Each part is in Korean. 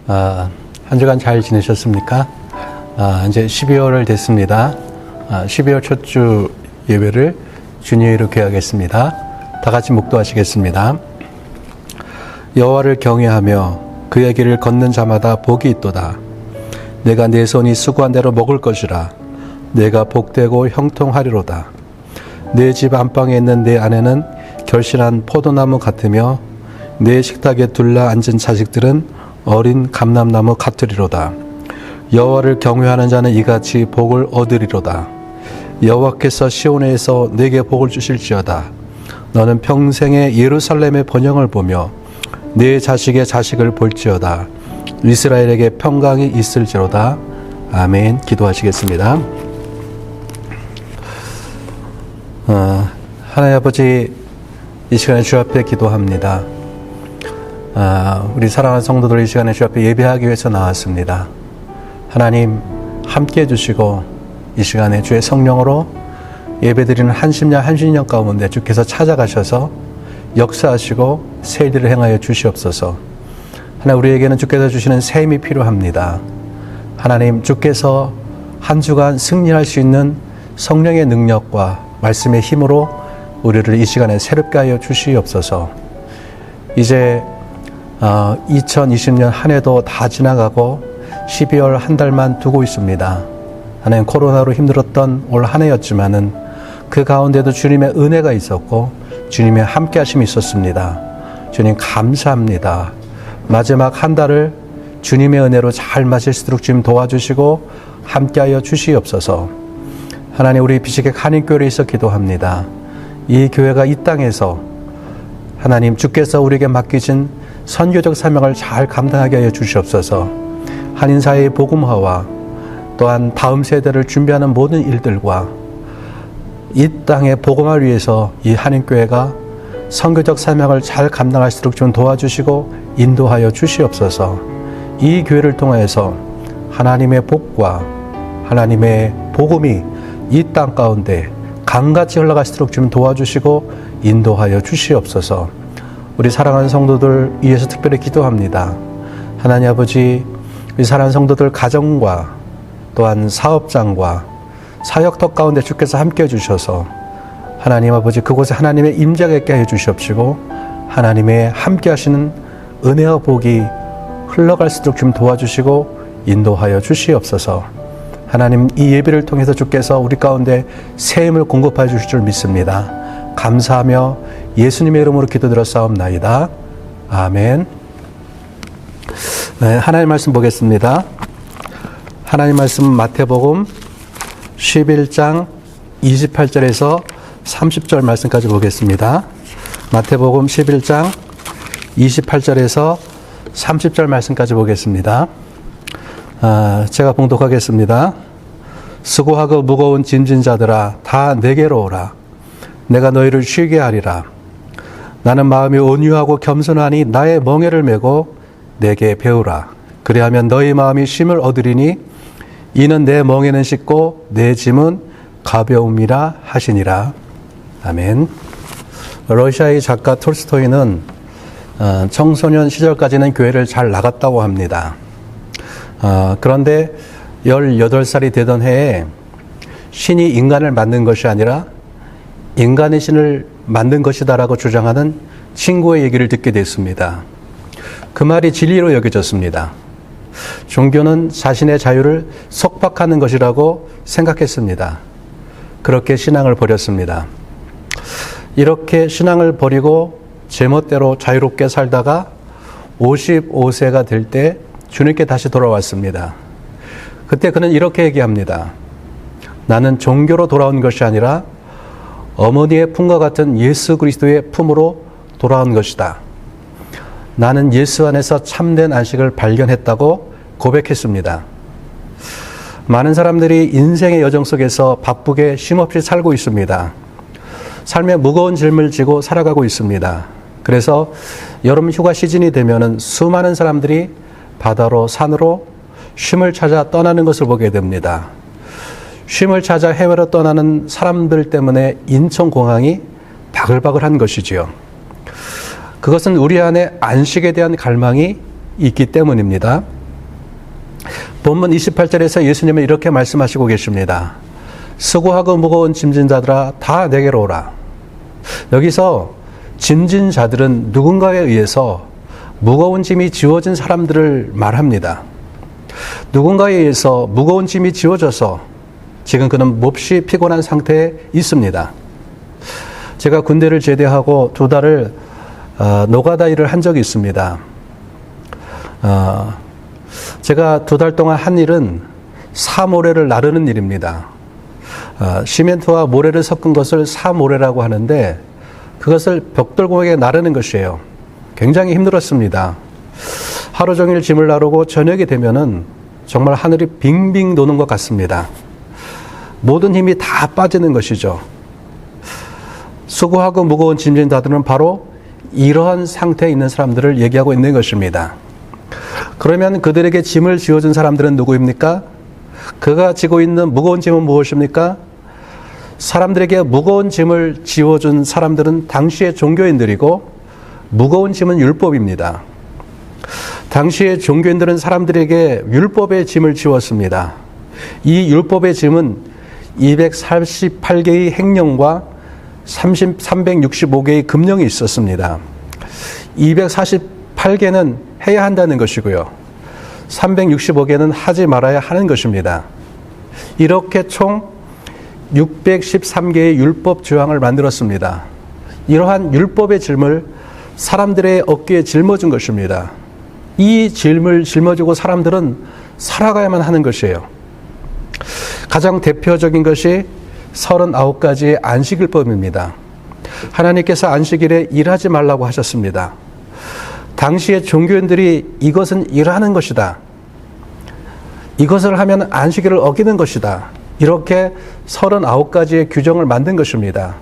한 주간 잘 지내셨습니까? 이제 12월을 됐습니다. 12월 첫 주 예배를 주님의 이름으로 기하겠습니다. 다 같이 묵도하시겠습니다. 여호와를 경외하며 그의 길을 걷는 자마다 복이 있도다. 내가 내 손이 수고한 대로 먹을 것이라. 내가 복되고 형통하리로다. 내 집 안방에 있는 내 아내는 결실한 포도나무 같으며 내 식탁에 둘러 앉은 자식들은 어린 감람나무 같으리로다. 여호와를 경외하는 자는 이같이 복을 얻으리로다. 여호와께서 시온에서 내게 복을 주실지어다. 너는 평생에 예루살렘의 번영을 보며 내 자식의 자식을 볼지어다. 이스라엘에게 평강이 있을지로다. 아멘. 기도하시겠습니다. 하나님 아버지, 이 시간에 주 앞에 기도합니다. 우리 사랑하는 성도들 이 시간에 주 앞에 예배하기 위해서 나왔습니다. 하나님 함께 해주시고 이 시간에 주의 성령으로 예배드리는 한심령 가운데 주께서 찾아가셔서 역사하시고 새 일을 행하여 주시옵소서. 하나님, 우리에게는 주께서 주시는 새 힘이 필요합니다. 하나님, 주께서 한 주간 승리할 수 있는 성령의 능력과 말씀의 힘으로 우리를 이 시간에 새롭게 하여 주시옵소서. 이제 2020년 한 해도 다 지나가고 12월 한 달만 두고 있습니다. 하나님, 코로나로 힘들었던 올 한 해였지만은 그 가운데도 주님의 은혜가 있었고 주님의 함께 하심이 있었습니다. 주님 감사합니다. 마지막 한 달을 주님의 은혜로 잘 마칠 수 있도록 주님 도와주시고 함께하여 주시옵소서. 하나님, 우리 비시객 한인교회에 있어 기도합니다. 이 교회가 이 땅에서 하나님 주께서 우리에게 맡기신 선교적 사명을 잘 감당하게 하여 주시옵소서. 한인사회의 복음화와 또한 다음 세대를 준비하는 모든 일들과 이 땅의 복음화를 위해서 이 한인교회가 선교적 사명을 잘 감당할 수 있도록 좀 도와주시고 인도하여 주시옵소서. 이 교회를 통해서 하나님의 복과 하나님의 복음이 이 땅 가운데 강같이 흘러갈 수 있도록 좀 도와주시고 인도하여 주시옵소서. 우리 사랑하는 성도들 위해서 특별히 기도합니다. 하나님 아버지, 우리 사랑하는 성도들 가정과 또한 사업장과 사역터 가운데 주께서 함께 해주셔서 하나님 아버지 그곳에 하나님의 임재가 있게 해 주시옵시고 하나님의 함께 하시는 은혜와 복이 흘러갈 수 있도록 좀 도와주시고 인도하여 주시옵소서. 하나님, 이 예배를 통해서 주께서 우리 가운데 새 힘을 공급하여 주실 줄 믿습니다. 감사하며 예수님의 이름으로 기도드렸사옵나이다. 아멘. 네, 하나님 말씀 보겠습니다. 하나님 말씀 마태복음 11장 28절에서 30절 말씀까지 보겠습니다. 마태복음 11장 28절에서 30절 말씀까지 보겠습니다. 제가 봉독하겠습니다. 수고하고 무거운 짐진 자들아 다 내게로 오라. 내가 너희를 쉬게 하리라. 나는 마음이 온유하고 겸손하니 나의 멍에를 메고 내게 배우라. 그리하면 너희 마음이 쉼을 얻으리니 이는 내 멍에는 쉽고 내 짐은 가벼움이라 하시니라. 아멘. 러시아의 작가 톨스토이는 청소년 시절까지는 교회를 잘 나갔다고 합니다. 그런데 18살이 되던 해에 신이 인간을 만든 것이 아니라 인간의 신을 만든 것이다라고 주장하는 친구의 얘기를 듣게 됐습니다. 그 말이 진리로 여겨졌습니다. 종교는 자신의 자유를 속박하는 것이라고 생각했습니다. 그렇게 신앙을 버렸습니다. 이렇게 신앙을 버리고 제멋대로 자유롭게 살다가 55세가 될 때 주님께 다시 돌아왔습니다. 그때 그는 이렇게 얘기합니다. 나는 종교로 돌아온 것이 아니라 어머니의 품과 같은 예수 그리스도의 품으로 돌아온 것이다. 나는 예수 안에서 참된 안식을 발견했다고 고백했습니다. 많은 사람들이 인생의 여정 속에서 바쁘게 쉼없이 살고 있습니다. 삶에 무거운 짐을 지고 살아가고 있습니다. 그래서 여름 휴가 시즌이 되면은 수많은 사람들이 바다로 산으로 쉼을 찾아 떠나는 것을 보게 됩니다. 쉼을 찾아 해외로 떠나는 사람들 때문에 인천공항이 바글바글한 것이지요. 그것은 우리 안에 안식에 대한 갈망이 있기 때문입니다. 본문 28절에서 예수님은 이렇게 말씀하시고 계십니다. 수고하고 무거운 짐진 자들아 다 내게로 오라. 여기서 짐진 자들은 누군가에 의해서 무거운 짐이 지워진 사람들을 말합니다. 누군가에 의해서 무거운 짐이 지워져서 지금 그는 몹시 피곤한 상태에 있습니다. 제가 군대를 제대하고 2달을 노가다 일을 한 적이 있습니다. 제가 2달 동안 한 일은 사모래를 나르는 일입니다. 시멘트와 모래를 섞은 것을 사모래라고 하는데 그것을 벽돌공에게 나르는 것이에요. 굉장히 힘들었습니다. 하루 종일 짐을 나르고 저녁이 되면은 정말 하늘이 빙빙 도는 것 같습니다. 모든 힘이 다 빠지는 것이죠. 수고하고 무거운 짐진 자들은 바로 이러한 상태에 있는 사람들을 얘기하고 있는 것입니다. 그러면 그들에게 짐을 지어준 사람들은 누구입니까? 그가 지고 있는 무거운 짐은 무엇입니까? 사람들에게 무거운 짐을 지워준 사람들은 당시의 종교인들이고 무거운 짐은 율법입니다. 당시의 종교인들은 사람들에게 율법의 짐을 지웠습니다. 이 율법의 짐은 248개의 행령과 365개의 금령이 있었습니다. 248개는 해야 한다는 것이고요. 365개는 하지 말아야 하는 것입니다. 이렇게 총 613개의 율법 조항을 만들었습니다. 이러한 율법의 짐을 사람들의 어깨에 짊어준 것입니다. 이 짐을 짊어지고 사람들은 살아가야만 하는 것이에요. 가장 대표적인 것이 39가지의 안식일법입니다. 하나님께서 안식일에 일하지 말라고 하셨습니다. 당시의 종교인들이 이것은 일하는 것이다. 이것을 하면 안식일을 어기는 것이다. 이렇게 39가지의 규정을 만든 것입니다.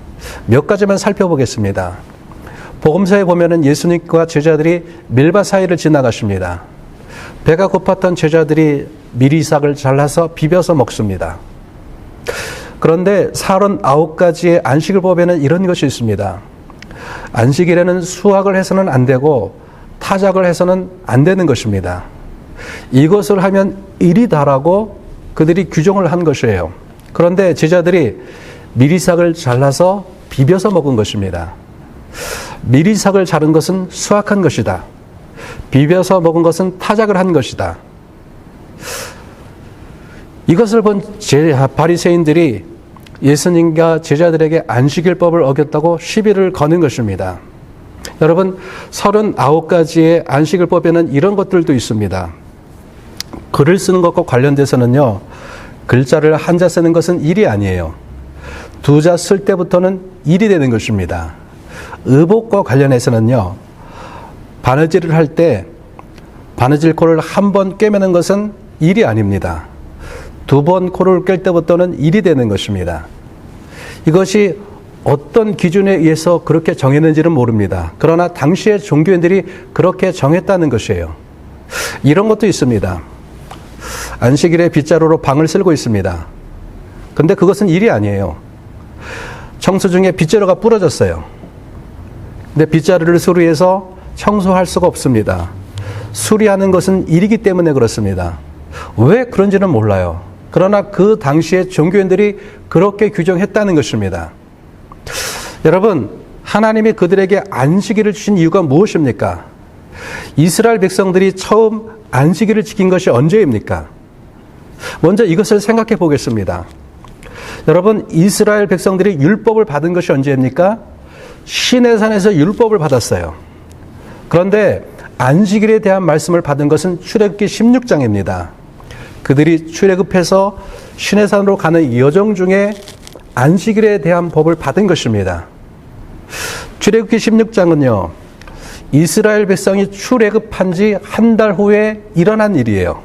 몇 가지만 살펴보겠습니다. 복음서에 보면은 예수님과 제자들이 밀밭 사이를 지나가십니다. 배가 고팠던 제자들이 미리삭을 잘라서 비벼서 먹습니다. 그런데 39가지의 안식일법에는 이런 것이 있습니다. 안식일에는 수확을 해서는 안 되고 타작을 해서는 안 되는 것입니다. 이것을 하면 일이다라고 그들이 규정을 한 것이에요. 그런데 제자들이 미리삭을 잘라서 비벼서 먹은 것입니다. 미리삭을 자른 것은 수확한 것이다. 비벼서 먹은 것은 타작을 한 것이다. 이것을 본 바리새인들이 예수님과 제자들에게 안식일법을 어겼다고 시비를 거는 것입니다. 여러분, 39가지의 안식일법에는 이런 것들도 있습니다. 글을 쓰는 것과 관련돼서는요, 글자를 한자 쓰는 것은 일이 아니에요. 2자 쓸 때부터는 일이 되는 것입니다. 의복과 관련해서는요, 바느질을 할 때 바느질 코를 한 번 꿰매는 것은 일이 아닙니다. 2번 코를 꿰 때부터는 일이 되는 것입니다. 이것이 어떤 기준에 의해서 그렇게 정했는지는 모릅니다. 그러나 당시의 종교인들이 그렇게 정했다는 것이에요. 이런 것도 있습니다. 안식일에 빗자루로 방을 쓸고 있습니다. 근데 그것은 일이 아니에요. 청소 중에 빗자루가 부러졌어요. 근데 빗자루를 수리해서 청소할 수가 없습니다. 수리하는 것은 일이기 때문에 그렇습니다. 왜 그런지는 몰라요. 그러나 그 당시에 종교인들이 그렇게 규정했다는 것입니다. 여러분, 하나님이 그들에게 안식일을 주신 이유가 무엇입니까? 이스라엘 백성들이 처음 안식일을 지킨 것이 언제입니까? 먼저 이것을 생각해 보겠습니다. 여러분, 이스라엘 백성들이 율법을 받은 것이 언제입니까? 시내산에서 율법을 받았어요. 그런데 안식일에 대한 말씀을 받은 것은 출애굽기 16장입니다. 그들이 출애굽해서 시내산으로 가는 여정 중에 안식일에 대한 법을 받은 것입니다. 출애굽기 16장은요, 이스라엘 백성이 출애굽한 지 한 달 후에 일어난 일이에요.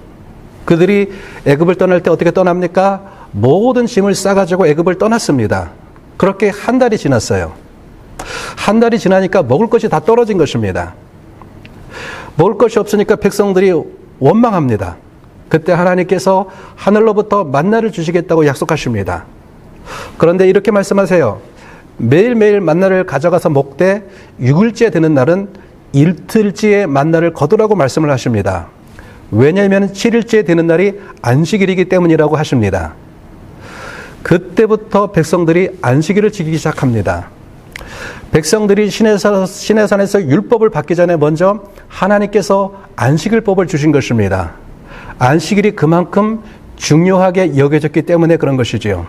그들이 애굽을 떠날 때 어떻게 떠납니까? 모든 짐을 싸가지고 애굽을 떠났습니다. 그렇게 한 달이 지났어요. 한 달이 지나니까 먹을 것이 다 떨어진 것입니다. 먹을 것이 없으니까 백성들이 원망합니다. 그때 하나님께서 하늘로부터 만나를 주시겠다고 약속하십니다. 그런데 이렇게 말씀하세요. 매일매일 만나를 가져가서 먹되 6일째 되는 날은 이틀째의 만나를 거두라고 말씀을 하십니다. 왜냐하면 7일째 되는 날이 안식일이기 때문이라고 하십니다. 그때부터 백성들이 안식일을 지키기 시작합니다. 백성들이 시내산에서 율법을 받기 전에 먼저 하나님께서 안식일법을 주신 것입니다. 안식일이 그만큼 중요하게 여겨졌기 때문에 그런 것이지요.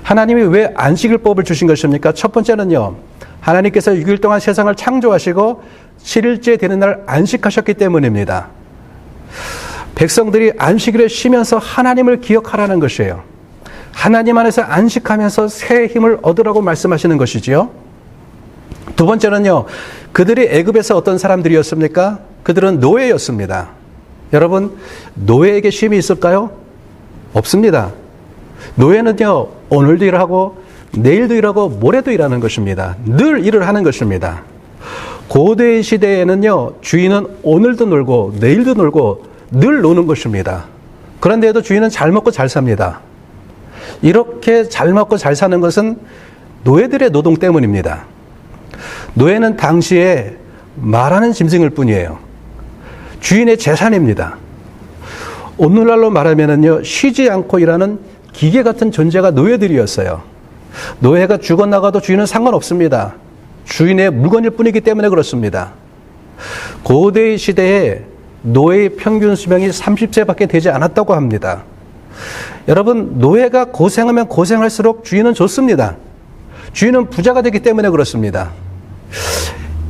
하나님이 왜 안식일법을 주신 것입니까? 첫 번째는요, 하나님께서 6일 동안 세상을 창조하시고 7일째 되는 날 안식하셨기 때문입니다. 백성들이 안식일에 쉬면서 하나님을 기억하라는 것이에요. 하나님 안에서 안식하면서 새 힘을 얻으라고 말씀하시는 것이지요. 두 번째는요, 그들이 애굽에서 어떤 사람들이었습니까? 그들은 노예였습니다. 여러분, 노예에게 쉼이 있을까요? 없습니다. 노예는요, 오늘도 일하고 내일도 일하고 모레도 일하는 것입니다. 늘 일을 하는 것입니다. 고대 시대에는요, 주인은 오늘도 놀고 내일도 놀고 늘 노는 것입니다. 그런데도 주인은 잘 먹고 잘 삽니다. 이렇게 잘 먹고 잘 사는 것은 노예들의 노동 때문입니다. 노예는 당시에 말하는 짐승일 뿐이에요. 주인의 재산입니다. 오늘날로 말하면은요, 쉬지 않고 일하는 기계 같은 존재가 노예들이었어요. 노예가 죽어나가도 주인은 상관없습니다. 주인의 물건일 뿐이기 때문에 그렇습니다. 고대 시대에 노예의 평균 수명이 30세밖에 되지 않았다고 합니다. 여러분, 노예가 고생하면 고생할수록 주인은 좋습니다. 주인은 부자가 되기 때문에 그렇습니다.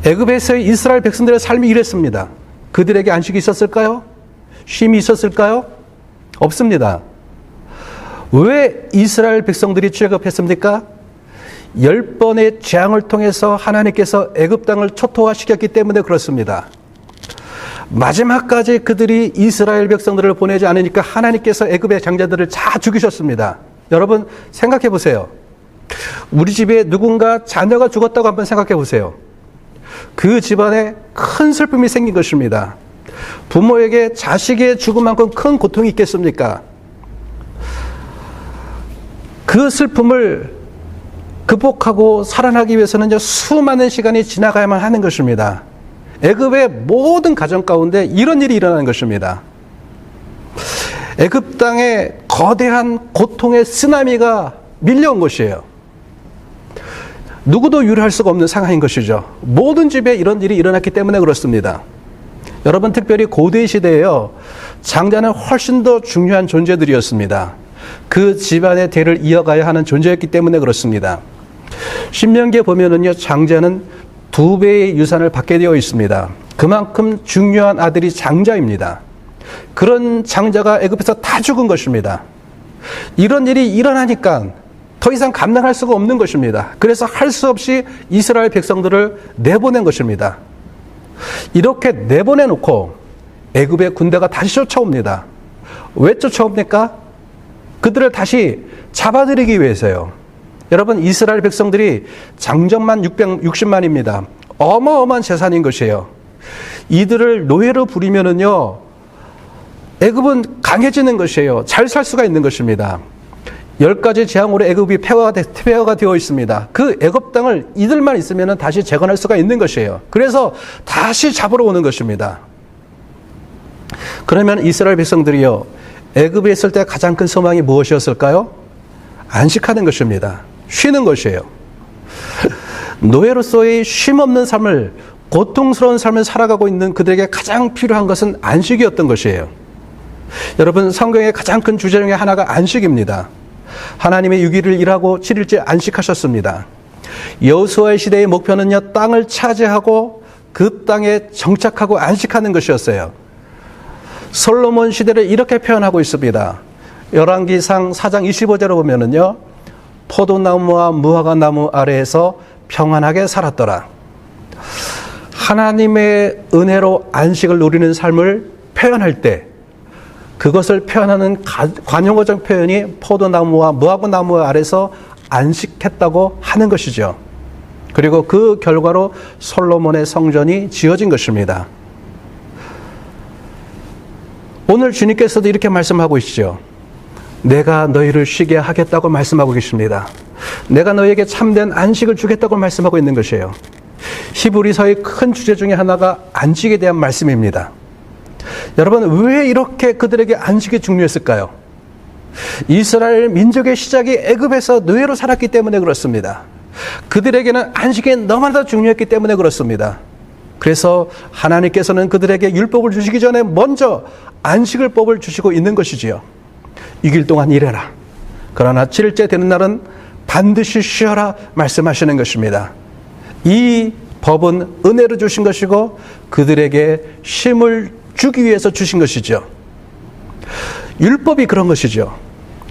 애굽에서의 이스라엘 백성들의 삶이 이랬습니다. 그들에게 안식이 있었을까요? 쉼이 있었을까요? 없습니다. 왜 이스라엘 백성들이 출애굽했습니까? 10번의 재앙을 통해서 하나님께서 애굽 땅을 초토화시켰기 때문에 그렇습니다. 마지막까지 그들이 이스라엘 백성들을 보내지 않으니까 하나님께서 애굽의 장자들을 다 죽이셨습니다. 여러분, 생각해 보세요. 우리 집에 누군가 자녀가 죽었다고 한번 생각해 보세요. 그 집안에 큰 슬픔이 생긴 것입니다. 부모에게 자식의 죽음만큼 큰 고통이 있겠습니까? 그 슬픔을 극복하고 살아나기 위해서는 수많은 시간이 지나가야만 하는 것입니다. 애굽의 모든 가정 가운데 이런 일이 일어나는 것입니다. 애굽 땅에 거대한 고통의 쓰나미가 밀려온 것이에요. 누구도 유래할 수가 없는 상황인 것이죠. 모든 집에 이런 일이 일어났기 때문에 그렇습니다. 여러분, 특별히 고대 시대에요, 장자는 훨씬 더 중요한 존재들이었습니다. 그 집안의 대를 이어가야 하는 존재였기 때문에 그렇습니다. 신명기에 보면은요, 장자는 2배의 유산을 받게 되어 있습니다. 그만큼 중요한 아들이 장자입니다. 그런 장자가 애굽에서 다 죽은 것입니다. 이런 일이 일어나니까 더 이상 감당할 수가 없는 것입니다. 그래서 할 수 없이 이스라엘 백성들을 내보낸 것입니다. 이렇게 내보내놓고 애굽의 군대가 다시 쫓아옵니다. 왜 쫓아옵니까? 그들을 다시 잡아들이기 위해서요. 여러분, 이스라엘 백성들이 장정만 660만입니다. 어마어마한 재산인 것이에요. 이들을 노예로 부리면은요, 애굽은 강해지는 것이에요. 잘 살 수가 있는 것입니다. 10가지 재앙으로 애굽이 폐허가 되어 있습니다. 그 애굽 땅을 이들만 있으면 다시 재건할 수가 있는 것이에요. 그래서 다시 잡으러 오는 것입니다. 그러면 이스라엘 백성들이요, 애굽에 있을 때 가장 큰 소망이 무엇이었을까요? 안식하는 것입니다. 쉬는 것이에요. 노예로서의 쉼없는 삶을, 고통스러운 삶을 살아가고 있는 그들에게 가장 필요한 것은 안식이었던 것이에요. 여러분, 성경의 가장 큰 주제 중에 하나가 안식입니다. 하나님의 6일을 일하고 7일째 안식하셨습니다. 여호수아의 시대의 목표는요, 땅을 차지하고 그 땅에 정착하고 안식하는 것이었어요. 솔로몬 시대를 이렇게 표현하고 있습니다. 열왕기상 4장 25절을 보면은요, 포도나무와 무화과나무 아래에서 평안하게 살았더라. 하나님의 은혜로 안식을 누리는 삶을 표현할 때 그것을 표현하는 관용어적 표현이 포도나무와 무화과나무 아래서 안식했다고 하는 것이죠. 그리고 그 결과로 솔로몬의 성전이 지어진 것입니다. 오늘 주님께서도 이렇게 말씀하고 계시죠. 내가 너희를 쉬게 하겠다고 말씀하고 계십니다. 내가 너희에게 참된 안식을 주겠다고 말씀하고 있는 것이에요. 히브리서의 큰 주제 중에 하나가 안식에 대한 말씀입니다. 여러분, 왜 이렇게 그들에게 안식이 중요했을까요? 이스라엘 민족의 시작이 애굽에서 노예로 살았기 때문에 그렇습니다. 그들에게는 안식이 너무나도 중요했기 때문에 그렇습니다. 그래서 하나님께서는 그들에게 율법을 주시기 전에 먼저 안식을 법을 주시고 있는 것이지요. 6일 동안 일해라. 그러나 7일째 되는 날은 반드시 쉬어라 말씀하시는 것입니다. 이 법은 은혜로 주신 것이고 그들에게 쉼을 주기 위해서 주신 것이죠. 율법이 그런 것이죠.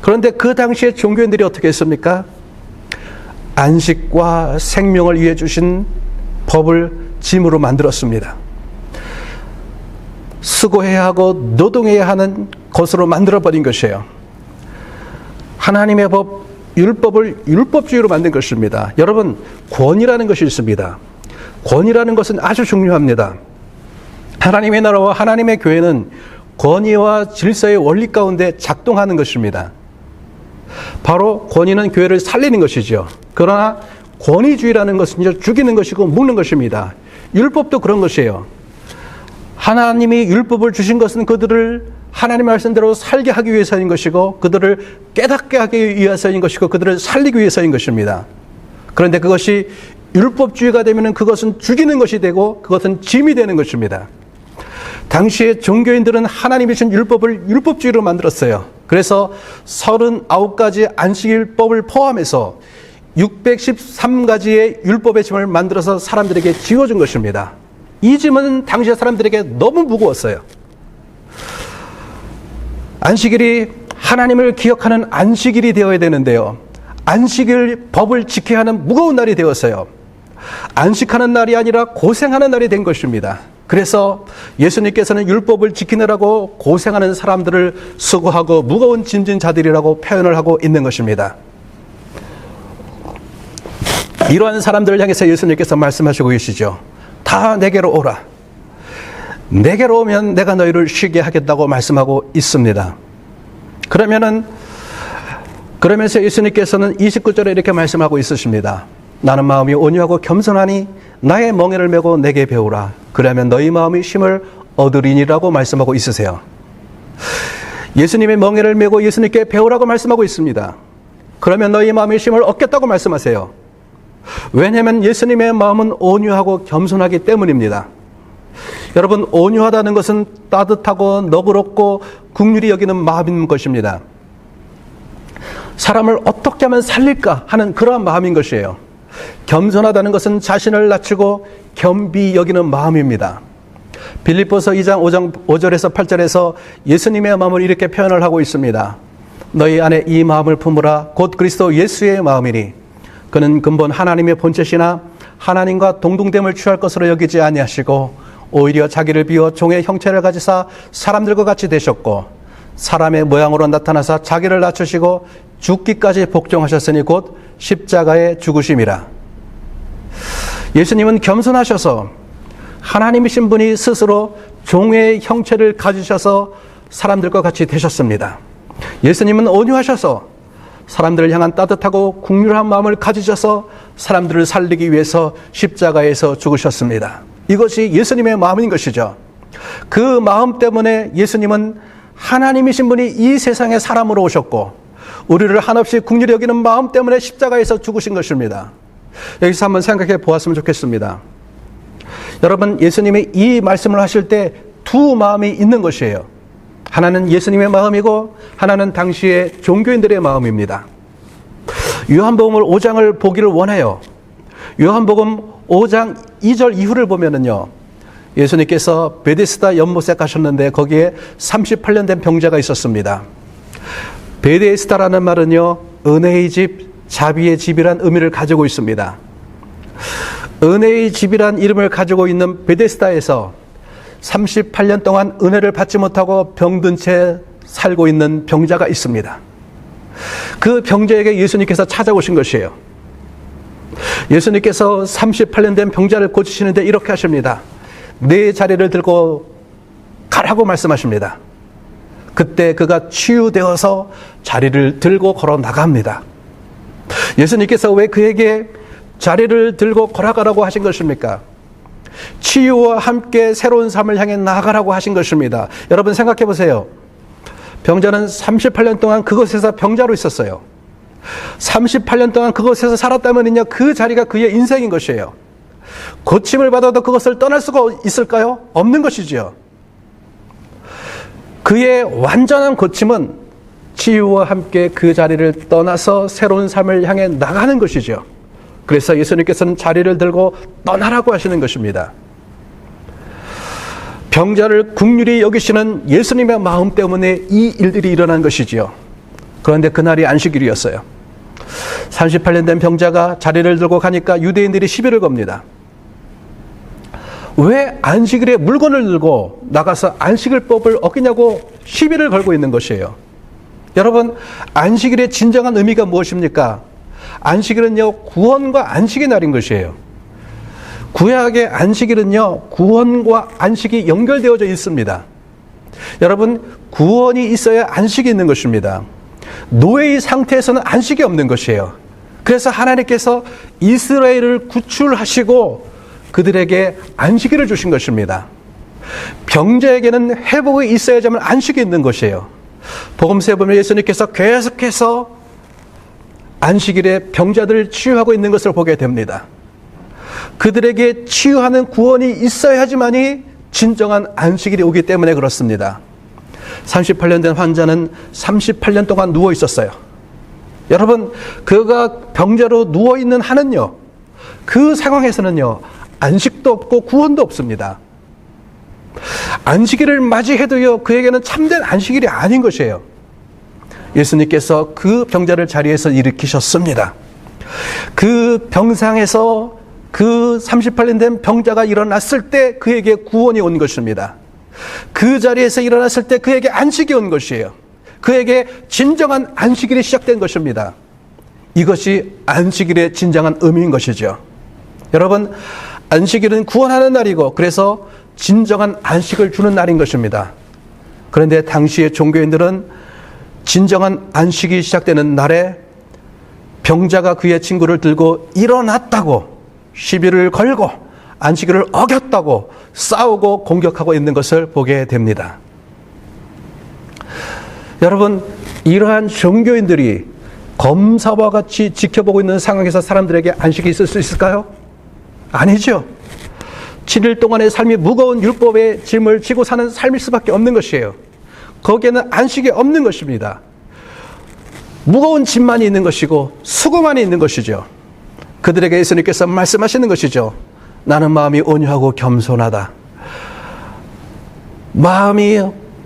그런데 그 당시에 종교인들이 어떻게 했습니까? 안식과 생명을 위해 주신 법을 짐으로 만들었습니다. 수고해야 하고 노동해야 하는 것으로 만들어버린 것이에요. 하나님의 법, 율법을 율법주의로 만든 것입니다. 여러분, 권위라는 것이 있습니다. 권위라는 것은 아주 중요합니다. 하나님의 나라와 하나님의 교회는 권위와 질서의 원리 가운데 작동하는 것입니다. 바로 권위는 교회를 살리는 것이죠. 그러나 권위주의라는 것은 죽이는 것이고 묶는 것입니다. 율법도 그런 것이에요. 하나님이 율법을 주신 것은 그들을 하나님의 말씀대로 살게 하기 위해서인 것이고 그들을 깨닫게 하기 위해서인 것이고 그들을 살리기 위해서인 것입니다. 그런데 그것이 율법주의가 되면 그것은 죽이는 것이 되고 그것은 짐이 되는 것입니다. 당시에 종교인들은 하나님이 주신 율법을 율법주의로 만들었어요. 그래서 39가지 안식일법을 포함해서 613가지의 율법의 짐을 만들어서 사람들에게 지워준 것입니다. 이 짐은 당시의 사람들에게 너무 무거웠어요. 안식일이 하나님을 기억하는 안식일이 되어야 되는데요. 안식일 법을 지켜야 하는 무거운 날이 되었어요. 안식하는 날이 아니라 고생하는 날이 된 것입니다. 그래서 예수님께서는 율법을 지키느라고 고생하는 사람들을 수고하고 무거운 짐진 자들이라고 표현을 하고 있는 것입니다. 이러한 사람들을 향해서 예수님께서 말씀하시고 계시죠. 다 내게로 오라. 내게로 오면 내가 너희를 쉬게 하겠다고 말씀하고 있습니다. 그러면서 예수님께서는 29절에 이렇게 말씀하고 있으십니다. 나는 마음이 온유하고 겸손하니 나의 멍에를 메고 내게 배우라. 그러면 너희 마음이 쉼을 얻으리니라고 말씀하고 있으세요. 예수님의 멍에를 메고 예수님께 배우라고 말씀하고 있습니다. 그러면 너희 마음이 쉼을 얻겠다고 말씀하세요. 왜냐하면 예수님의 마음은 온유하고 겸손하기 때문입니다. 여러분, 온유하다는 것은 따뜻하고 너그럽고 긍휼히 여기는 마음인 것입니다. 사람을 어떻게 하면 살릴까 하는 그러한 마음인 것이에요. 겸손하다는 것은 자신을 낮추고 겸비 여기는 마음입니다. 빌립보서 2장 5절에서 8절에서 예수님의 마음을 이렇게 표현을 하고 있습니다. 너희 안에 이 마음을 품으라. 곧 그리스도 예수의 마음이니 그는 근본 하나님의 본체시나 하나님과 동등됨을 취할 것으로 여기지 아니하시고 오히려 자기를 비워 종의 형체를 가지사 사람들과 같이 되셨고 사람의 모양으로 나타나사 자기를 낮추시고 죽기까지 복종하셨으니 곧 십자가의 죽으심이라. 예수님은 겸손하셔서 하나님이신 분이 스스로 종의 형체를 가지셔서 사람들과 같이 되셨습니다. 예수님은 온유하셔서 사람들을 향한 따뜻하고 긍휼한 마음을 가지셔서 사람들을 살리기 위해서 십자가에서 죽으셨습니다. 이것이 예수님의 마음인 것이죠. 그 마음 때문에 예수님은 하나님이신 분이 이 세상에 사람으로 오셨고 우리를 한없이 긍휼히 여기는 마음 때문에 십자가에서 죽으신 것입니다. 여기서 한번 생각해 보았으면 좋겠습니다. 여러분, 예수님이 이 말씀을 하실 때 두 마음이 있는 것이에요. 하나는 예수님의 마음이고 하나는 당시의 종교인들의 마음입니다. 요한복음을 5장을 보기를 원해요. 요한복음 5장 2절 이후를 보면은요, 예수님께서 베데스다 연못에 가셨는데 거기에 38년 된 병자가 있었습니다. 베데스다라는 말은요, 은혜의 집, 자비의 집이란 의미를 가지고 있습니다. 은혜의 집이란 이름을 가지고 있는 베데스다에서 38년 동안 은혜를 받지 못하고 병든 채 살고 있는 병자가 있습니다. 그 병자에게 예수님께서 찾아오신 것이에요. 예수님께서 38년 된 병자를 고치시는데 이렇게 하십니다. 내 자리를 들고 가라고 말씀하십니다. 그때 그가 치유되어서 자리를 들고 걸어 나갑니다. 예수님께서 왜 그에게 자리를 들고 걸어가라고 하신 것입니까? 치유와 함께 새로운 삶을 향해 나아가라고 하신 것입니다. 여러분 생각해 보세요. 병자는 38년 동안 그곳에서 병자로 있었어요. 38년 동안 그곳에서 살았다면요, 그 자리가 그의 인생인 것이에요. 고침을 받아도 그것을 떠날 수가 있을까요? 없는 것이지요. 그의 완전한 고침은 치유와 함께 그 자리를 떠나서 새로운 삶을 향해 나가는 것이죠. 그래서 예수님께서는 자리를 들고 떠나라고 하시는 것입니다. 병자를 긍휼히 여기시는 예수님의 마음 때문에 이 일들이 일어난 것이지요. 그런데 그날이 안식일이었어요. 38년 된 병자가 자리를 들고 가니까 유대인들이 시비를 겁니다. 왜 안식일에 물건을 들고 나가서 안식일법을 어기냐고 시비를 걸고 있는 것이에요. 여러분, 안식일의 진정한 의미가 무엇입니까? 안식일은요, 구원과 안식의 날인 것이에요. 구약의 안식일은요, 구원과 안식이 연결되어져 있습니다. 여러분, 구원이 있어야 안식이 있는 것입니다. 노예의 상태에서는 안식이 없는 것이에요. 그래서 하나님께서 이스라엘을 구출하시고 그들에게 안식일을 주신 것입니다. 병자에게는 회복이 있어야지만 안식이 있는 것이에요. 복음서에 보면 예수님께서 계속해서 안식일에 병자들을 치유하고 있는 것을 보게 됩니다. 그들에게 치유하는 구원이 있어야지만이 진정한 안식일이 오기 때문에 그렇습니다. 38년 된 환자는 38년 동안 누워 있었어요. 여러분, 그가 병자로 누워 있는 한은요, 그 상황에서는요, 안식도 없고 구원도 없습니다. 안식일을 맞이해도요, 그에게는 참된 안식일이 아닌 것이에요. 예수님께서 그 병자를 자리에서 일으키셨습니다. 그 병상에서 그 38년 된 병자가 일어났을 때 그에게 구원이 온 것입니다. 그 자리에서 일어났을 때 그에게 안식이 온 것이에요. 그에게 진정한 안식일이 시작된 것입니다. 이것이 안식일의 진정한 의미인 것이죠. 여러분, 안식일은 구원하는 날이고 그래서 진정한 안식을 주는 날인 것입니다. 그런데 당시의 종교인들은 진정한 안식이 시작되는 날에 병자가 그의 친구를 들고 일어났다고 시비를 걸고 안식일을 어겼다고 싸우고 공격하고 있는 것을 보게 됩니다. 여러분, 이러한 종교인들이 검사와 같이 지켜보고 있는 상황에서 사람들에게 안식이 있을 수 있을까요? 아니죠. 7일 동안의 삶이 무거운 율법의 짐을 지고 사는 삶일 수밖에 없는 것이에요. 거기에는 안식이 없는 것입니다. 무거운 짐만이 있는 것이고 수고만이 있는 것이죠. 그들에게 예수님께서 말씀하시는 것이죠. 나는 마음이 온유하고 겸손하다. 마음이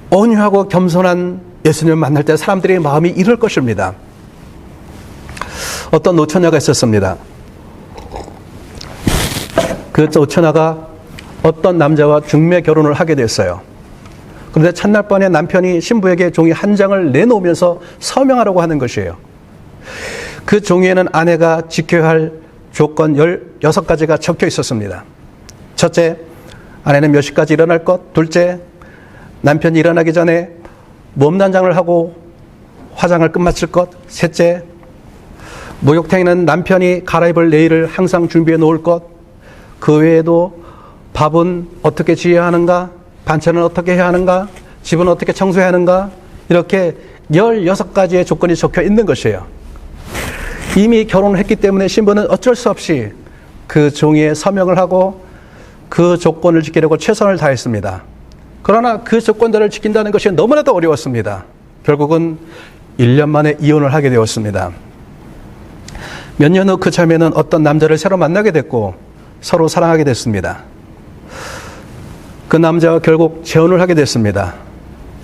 온유하고 겸손한 예수님을 만날 때 사람들의 마음이 이럴 것입니다. 어떤 노처녀가 있었습니다. 그 노처녀가 어떤 남자와 중매 결혼을 하게 됐어요. 그런데 첫날 밤에 남편이 신부에게 종이 한 장을 내놓으면서 서명하라고 하는 것이에요. 그 종이에는 아내가 지켜야 할 조건 16가지가 적혀 있었습니다. 첫째, 아내는 몇 시까지 일어날 것. 둘째, 남편이 일어나기 전에 몸단장을 하고 화장을 끝마칠 것. 셋째, 목욕탕에는 남편이 갈아입을 내일을 항상 준비해 놓을 것. 그 외에도 밥은 어떻게 지어야 하는가, 반찬은 어떻게 해야 하는가, 집은 어떻게 청소해야 하는가, 이렇게 16가지의 조건이 적혀 있는 것이에요. 이미 결혼을 했기 때문에 신부는 어쩔 수 없이 그 종이에 서명을 하고 그 조건을 지키려고 최선을 다했습니다. 그러나 그 조건들을 지킨다는 것이 너무나도 어려웠습니다. 결국은 1년 만에 이혼을 하게 되었습니다. 몇 년 후 그 자매는 어떤 남자를 새로 만나게 됐고 서로 사랑하게 됐습니다. 그 남자와 결국 재혼을 하게 됐습니다.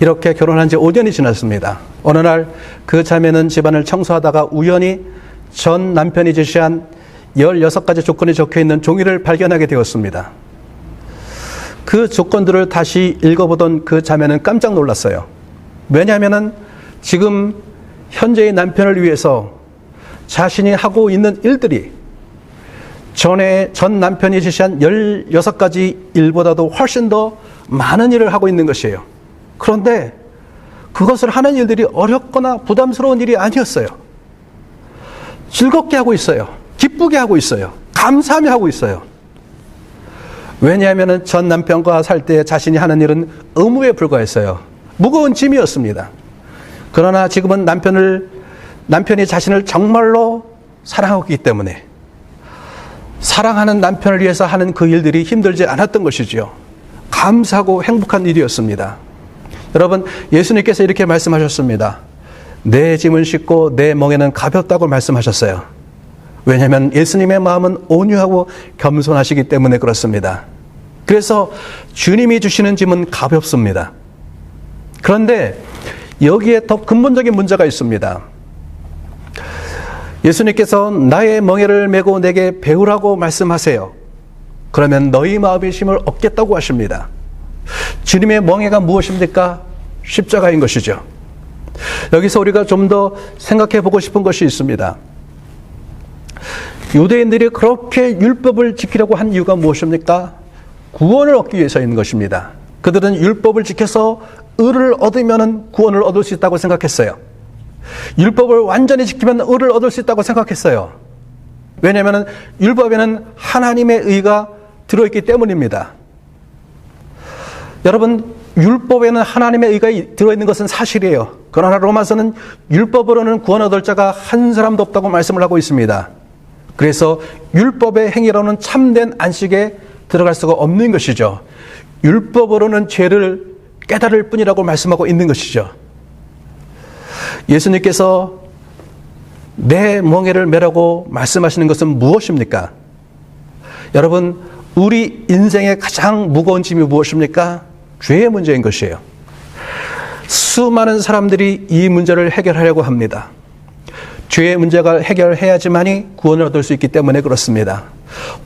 이렇게 결혼한 지 5년이 지났습니다. 어느 날 그 자매는 집안을 청소하다가 우연히 전 남편이 제시한 16가지 조건이 적혀있는 종이를 발견하게 되었습니다. 그 조건들을 다시 읽어보던 그 자매는 깜짝 놀랐어요. 왜냐하면 지금 현재의 남편을 위해서 자신이 하고 있는 일들이 전 남편이 제시한 16가지 일보다도 훨씬 더 많은 일을 하고 있는 것이에요. 그런데 그것을 하는 일들이 어렵거나 부담스러운 일이 아니었어요. 즐겁게 하고 있어요. 기쁘게 하고 있어요. 감사하며 하고 있어요. 왜냐하면 전 남편과 살 때 자신이 하는 일은 의무에 불과했어요. 무거운 짐이었습니다. 그러나 지금은 남편이 자신을 정말로 사랑하기 때문에 사랑하는 남편을 위해서 하는 그 일들이 힘들지 않았던 것이지요. 감사하고 행복한 일이었습니다. 여러분, 예수님께서 이렇게 말씀하셨습니다. 내 짐은 쉽고 내 멍에는 가볍다고 말씀하셨어요. 왜냐하면 예수님의 마음은 온유하고 겸손하시기 때문에 그렇습니다. 그래서 주님이 주시는 짐은 가볍습니다. 그런데 여기에 더 근본적인 문제가 있습니다. 예수님께서 나의 멍에를 메고 내게 배우라고 말씀하세요. 그러면 너희 마음의 힘을 얻겠다고 하십니다. 주님의 멍에가 무엇입니까? 십자가인 것이죠. 여기서 우리가 좀 더 생각해 보고 싶은 것이 있습니다. 유대인들이 그렇게 율법을 지키려고 한 이유가 무엇입니까? 구원을 얻기 위해서인 것입니다. 그들은 율법을 지켜서 의를 얻으면 구원을 얻을 수 있다고 생각했어요. 율법을 완전히 지키면 의를 얻을 수 있다고 생각했어요. 왜냐하면 율법에는 하나님의 의가 들어있기 때문입니다. 여러분, 율법에는 하나님의 의가 들어있는 것은 사실이에요. 그러나 로마서는 율법으로는 구원 얻을 자가 한 사람도 없다고 말씀을 하고 있습니다. 그래서 율법의 행위로는 참된 안식에 들어갈 수가 없는 것이죠. 율법으로는 죄를 깨달을 뿐이라고 말씀하고 있는 것이죠. 예수님께서 내 멍에를 메라고 말씀하시는 것은 무엇입니까? 여러분, 우리 인생의 가장 무거운 짐이 무엇입니까? 죄의 문제인 것이에요. 수많은 사람들이 이 문제를 해결하려고 합니다. 죄의 문제가 해결해야지만이 구원을 얻을 수 있기 때문에 그렇습니다.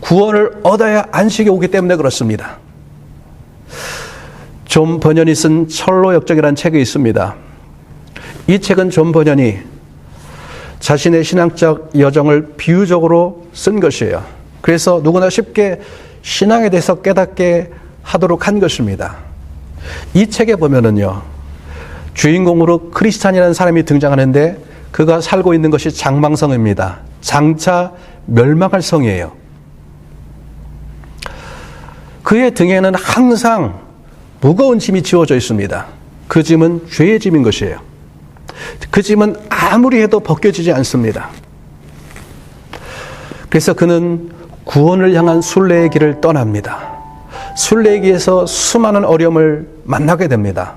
구원을 얻어야 안식이 오기 때문에 그렇습니다. 존 버년이 쓴 철로 역정이라는 책이 있습니다. 이 책은 존 버년이 자신의 신앙적 여정을 비유적으로 쓴 것이에요. 그래서 누구나 쉽게 신앙에 대해서 깨닫게 하도록 한 것입니다. 이 책에 보면은요, 주인공으로 크리스찬이라는 사람이 등장하는데 그가 살고 있는 것이 장망성입니다. 장차 멸망할 성이에요. 그의 등에는 항상 무거운 짐이 지워져 있습니다. 그 짐은 죄의 짐인 것이에요. 그 짐은 아무리 해도 벗겨지지 않습니다. 그래서 그는 구원을 향한 순례의 길을 떠납니다. 순례의 길에서 수많은 어려움을 만나게 됩니다.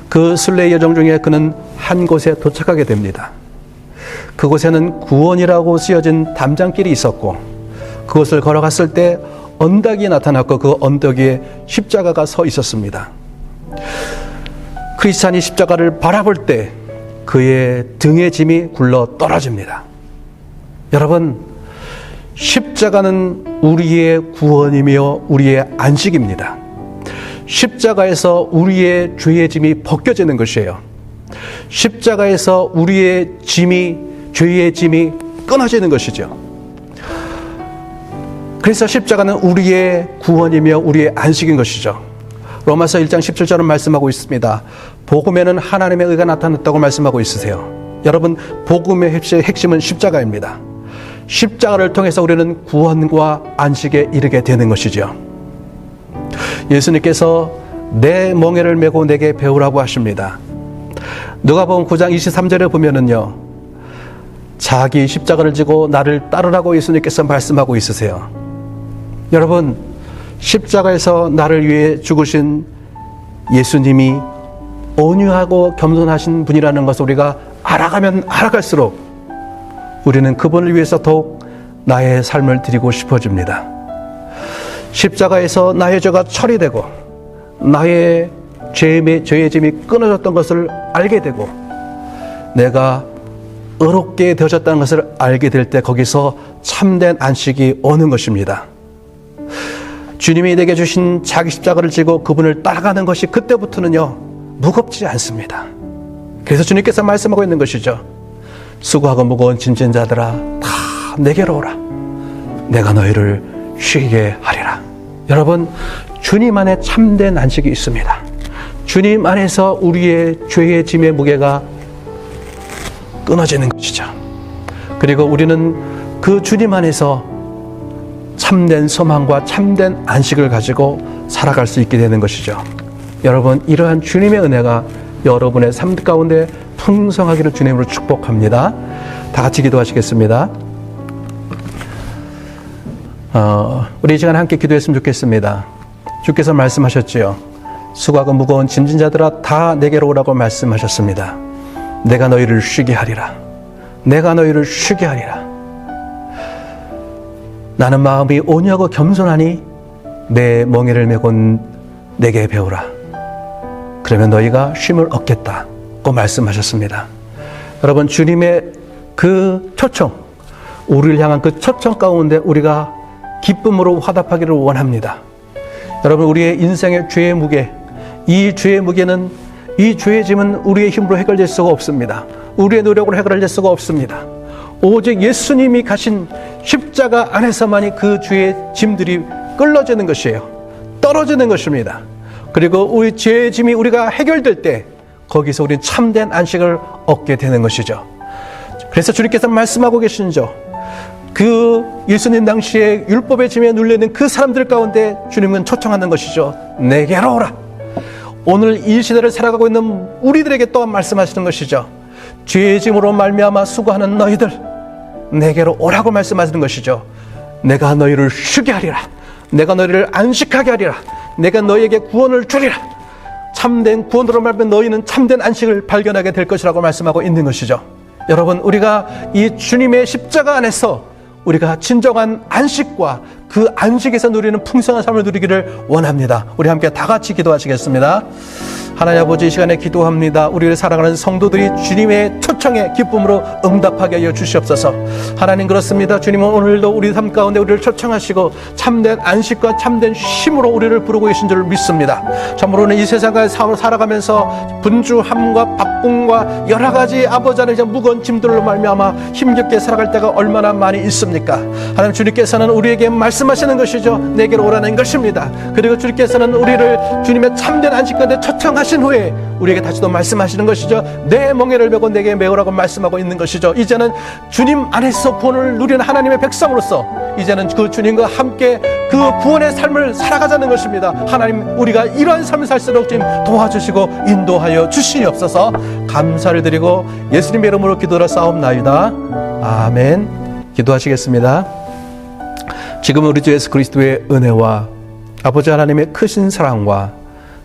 그 순례의 여정 중에 그는 한 곳에 도착하게 됩니다. 그곳에는 구원이라고 쓰여진 담장길이 있었고, 그곳을 걸어갔을 때 언덕이 나타났고 그 언덕 위에 십자가가 서 있었습니다. 크리스찬이 십자가를 바라볼 때 그의 등의 짐이 굴러 떨어집니다. 여러분, 십자가는 우리의 구원이며 우리의 안식입니다. 십자가에서 우리의 죄의 짐이 벗겨지는 것이에요. 십자가에서 우리의 죄의 짐이 끊어지는 것이죠. 그래서 십자가는 우리의 구원이며 우리의 안식인 것이죠. 로마서 1장 17절은 말씀하고 있습니다. 복음에는 하나님의 의가 나타났다고 말씀하고 있으세요. 여러분, 복음의 핵심은 십자가입니다. 십자가를 통해서 우리는 구원과 안식에 이르게 되는 것이죠. 예수님께서 내 멍에를 메고 내게 배우라고 하십니다. 누가복음 9장 23절에 보면은요, 자기 십자가를 지고 나를 따르라고 예수님께서 말씀하고 있으세요. 여러분, 십자가에서 나를 위해 죽으신 예수님이 온유하고 겸손하신 분이라는 것을 우리가 알아가면 알아갈수록 우리는 그분을 위해서 더욱 나의 삶을 드리고 싶어집니다. 십자가에서 나의 죄가 처리되고 나의 죄의 짐이 끊어졌던 것을 알게 되고 내가 의롭게 되어졌다는 것을 알게 될 때 거기서 참된 안식이 오는 것입니다. 주님이 내게 주신 자기 십자가를 지고 그분을 따라가는 것이 그때부터는요, 무겁지 않습니다. 그래서 주님께서 말씀하고 있는 것이죠. 수고하고 무거운 짐진 자들아, 다 내게로 오라. 내가 너희를 쉬게 하리라. 여러분, 주님 안에 참된 안식이 있습니다. 주님 안에서 우리의 죄의 짐의 무게가 끊어지는 것이죠. 그리고 우리는 그 주님 안에서 참된 소망과 참된 안식을 가지고 살아갈 수 있게 되는 것이죠. 여러분, 이러한 주님의 은혜가 여러분의 삶 가운데 풍성하기를 주님으로 축복합니다. 다 같이 기도하시겠습니다. 우리 이 시간 함께 기도했으면 좋겠습니다. 주께서 말씀하셨지요. 수고하고 무거운 짐진 자들아 다 내게로 오라고 말씀하셨습니다. 내가 너희를 쉬게 하리라. 내가 너희를 쉬게 하리라. 나는 마음이 온유하고 겸손하니 내 멍에를 메고 내게 배우라. 그러면 너희가 쉼을 얻겠다고 말씀하셨습니다. 여러분, 주님의 그 초청, 우리를 향한 그 초청 가운데 우리가 기쁨으로 화답하기를 원합니다. 여러분, 우리의 인생의 죄의 무게, 이 죄의 무게는, 이 죄의 짐은 우리의 힘으로 해결될 수가 없습니다. 우리의 노력으로 해결될 수가 없습니다. 오직 예수님이 가신 십자가 안에서만이 그 죄의 짐들이 끌어지는 것이에요. 떨어지는 것입니다. 그리고 우리 죄의 짐이 우리가 해결될 때 거기서 우리는 참된 안식을 얻게 되는 것이죠. 그래서 주님께서 말씀하고 계시죠. 그 예수님 당시에 율법의 짐에 눌려있는 그 사람들 가운데 주님은 초청하는 것이죠. 내게로 오라. 오늘 이 시대를 살아가고 있는 우리들에게 또한 말씀하시는 것이죠. 죄의 짐으로 말미암아 수고하는 너희들 내게로 오라고 말씀하시는 것이죠. 내가 너희를 쉬게 하리라. 내가 너희를 안식하게 하리라. 내가 너희에게 구원을 주리라. 참된 구원으로 말하면 너희는 참된 안식을 발견하게 될 것이라고 말씀하고 있는 것이죠. 여러분, 우리가 이 주님의 십자가 안에서 우리가 진정한 안식과 그 안식에서 누리는 풍성한 삶을 누리기를 원합니다. 우리 함께 다 같이 기도하시겠습니다. 하나님 아버지, 이 시간에 기도합니다. 우리를 사랑하는 성도들이 주님의 초청에 기쁨으로 응답하게 하여 주시옵소서. 하나님, 그렇습니다. 주님은 오늘도 우리 삶 가운데 우리를 초청하시고 참된 안식과 참된 쉼으로 우리를 부르고 계신 줄 믿습니다. 참으로는 이 세상을 살아가면서 분주함과 바쁨과 여러 가지 아버지 안에 무거운 짐들로 말미암아 힘겹게 살아갈 때가 얼마나 많이 있습니까? 하나님, 주님께서는 우리에게 말씀하시는 것이죠. 내게로 오라는 것입니다. 그리고 주님께서는 우리를 주님의 참된 안식 가운데 초청하신 후에 우리에게 다시도 말씀하시는 것이죠. 내 멍에를 메고 내게 메우라고 말씀하고 있는 것이죠. 이제는 주님 안에서 구원을 누리는 하나님의 백성으로서 이제는 그 주님과 함께 그 구원의 삶을 살아가자는 것입니다. 하나님, 우리가 이러한 삶을 살수록 좀 도와주시고 인도하여 주시옵소서. 감사를 드리고 예수님의 이름으로 기도를 싸움나이다. 아멘. 기도하시겠습니다. 지금 우리 주 예수 그리스도의 은혜와 아버지 하나님의 크신 사랑과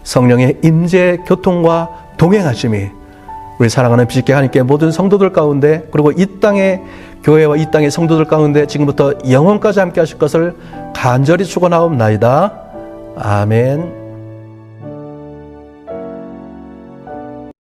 성령의 임재 교통과 동행하심이 우리 사랑하는 비집계 하나님께 모든 성도들 가운데, 그리고 이 땅의 교회와 이 땅의 성도들 가운데 지금부터 영원까지 함께 하실 것을 간절히 축원하옵나이다. 아멘.